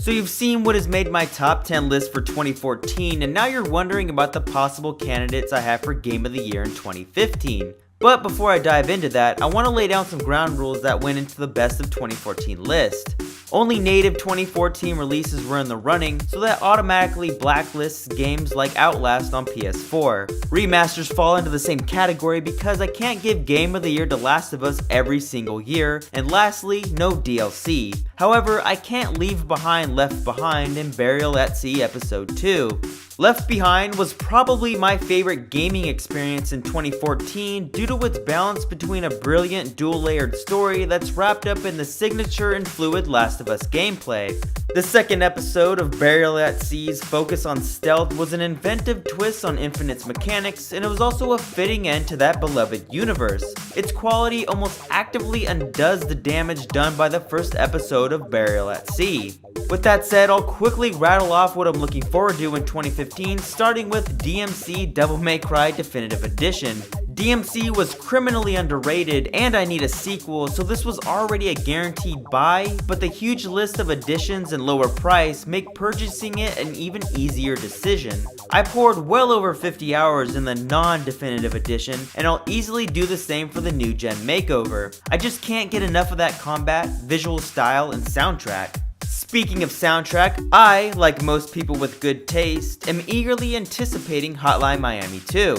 So you've seen what has made my top 10 list for 2014, and now you're wondering about the possible candidates I have for Game of the Year in 2015. But before I dive into that, I want to lay down some ground rules that went into the best of 2014 list. Only native 2014 releases were in the running, so that automatically blacklists games like Outlast on PS4. Remasters fall into the same category because I can't give Game of the Year to Last of Us every single year, and lastly, no DLC. However, I can't leave behind Left Behind and Burial at Sea Episode 2. Left Behind was probably my favorite gaming experience in 2014 due to its balance between a brilliant dual-layered story that's wrapped up in the signature and fluid Last of Us gameplay. The second episode of Burial at Sea's focus on stealth was an inventive twist on Infinite's mechanics, and it was also a fitting end to that beloved universe. Its quality almost actively undoes the damage done by the first episode of Burial at Sea. With that said, I'll quickly rattle off what I'm looking forward to in 2015, starting with DMC Devil May Cry Definitive Edition. DMC was criminally underrated, and I need a sequel, so this was already a guaranteed buy, but the huge list of additions and lower price make purchasing it an even easier decision. I poured well over 50 hours in the non-definitive edition, and I'll easily do the same for the new gen makeover. I just can't get enough of that combat, visual style, and soundtrack. Speaking of soundtrack, I, like most people with good taste, am eagerly anticipating Hotline Miami 2.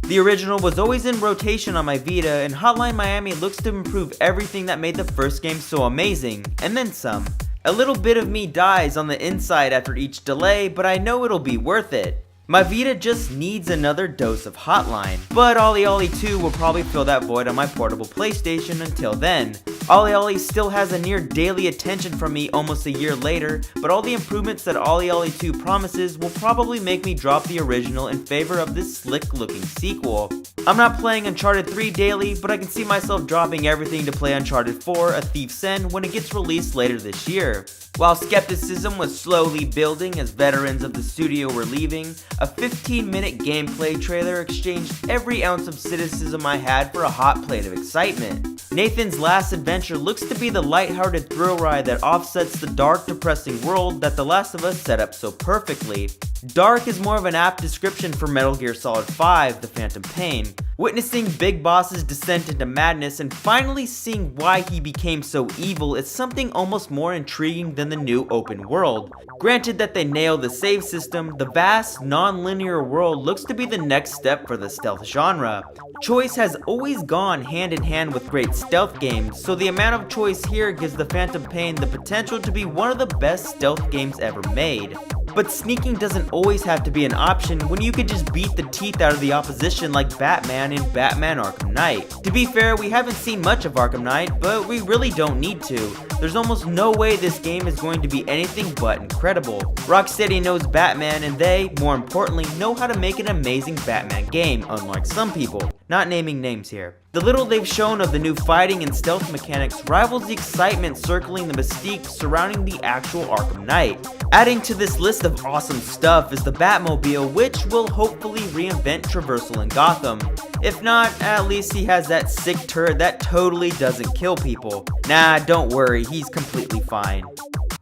The original was always in rotation on my Vita, and Hotline Miami looks to improve everything that made the first game so amazing, and then some. A little bit of me dies on the inside after each delay, but I know it'll be worth it. My Vita just needs another dose of Hotline, but Ollie Ollie 2 will probably fill that void on my portable PlayStation until then. Ollie Ollie still has a near daily attention from me almost a year later, but all the improvements that Ollie Ollie 2 promises will probably make me drop the original in favor of this slick looking sequel. I'm not playing Uncharted 3 daily, but I can see myself dropping everything to play Uncharted 4 A Thief's End when it gets released later this year. While skepticism was slowly building as veterans of the studio were leaving, a 15-minute gameplay trailer exchanged every ounce of cynicism I had for a hot plate of excitement. Nathan's last adventure looks to be the lighthearted thrill ride that offsets the dark, depressing world that The Last of Us set up so perfectly. Dark is more of an apt description for Metal Gear Solid 5: The Phantom Pain. Witnessing Big Boss's descent into madness and finally seeing why he became so evil is something almost more intriguing than the new open world. Granted that they nailed the save system, the vast, non-linear world looks to be the next step for the stealth genre. Choice has always gone hand in hand with great stealth games, so the amount of choice here gives The Phantom Pain the potential to be one of the best stealth games ever made. But sneaking doesn't always have to be an option when you could just beat the teeth out of the opposition like Batman in Batman Arkham Knight. To be fair, we haven't seen much of Arkham Knight, but we really don't need to. There's almost no way this game is going to be anything but incredible. Rocksteady knows Batman, and they, more importantly, know how to make an amazing Batman game, unlike some people. Not naming names here. The little they've shown of the new fighting and stealth mechanics rivals the excitement circling the mystique surrounding the actual Arkham Knight. Adding to this list of awesome stuff is the Batmobile, which will hopefully reinvent traversal in Gotham. If not, at least he has that sick turret that totally doesn't kill people. Nah, don't worry, he's completely fine.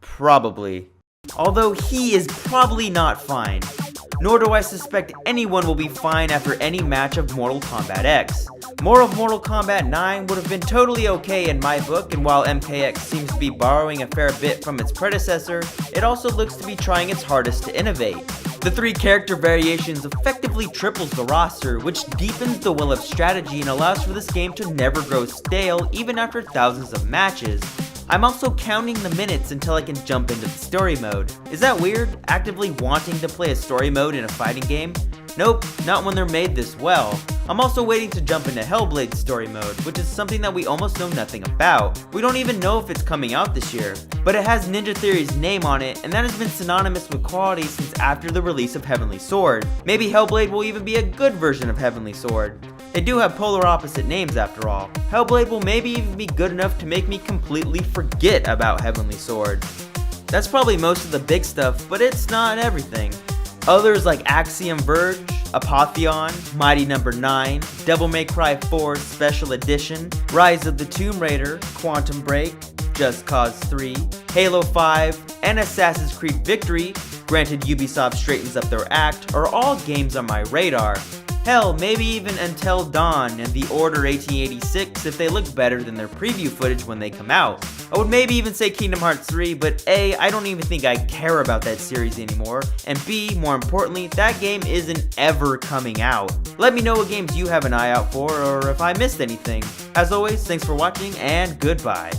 Probably. Although he is probably not fine. Nor do I suspect anyone will be fine after any match of Mortal Kombat X. More of Mortal Kombat 9 would have been totally okay in my book, and while MKX seems to be borrowing a fair bit from its predecessor, it also looks to be trying its hardest to innovate. The 3 character variations effectively triples the roster, which deepens the well of strategy and allows for this game to never grow stale even after thousands of matches. I'm also counting the minutes until I can jump into the story mode. Is that weird, actively wanting to play a story mode in a fighting game? Nope, not when they're made this well. I'm also waiting to jump into Hellblade's story mode, which is something that we almost know nothing about. We don't even know if it's coming out this year, but it has Ninja Theory's name on it, and that has been synonymous with quality since after the release of Heavenly Sword. Maybe Hellblade will even be a good version of Heavenly Sword. They do have polar opposite names after all. Hellblade will maybe even be good enough to make me completely forget about Heavenly Sword. That's probably most of the big stuff, but it's not everything. Others like Axiom Verge, Apotheon, Mighty No. 9, Devil May Cry 4 Special Edition, Rise of the Tomb Raider, Quantum Break, Just Cause 3, Halo 5, and Assassin's Creed Victory, granted Ubisoft straightens up their act, are all games on my radar. Hell, maybe even Until Dawn and The Order 1886 if they look better than their preview footage when they come out. I would maybe even say Kingdom Hearts 3, but A, I don't even think I care about that series anymore, and B, more importantly, that game isn't ever coming out. Let me know what games you have an eye out for, or if I missed anything. As always, thanks for watching, and goodbye.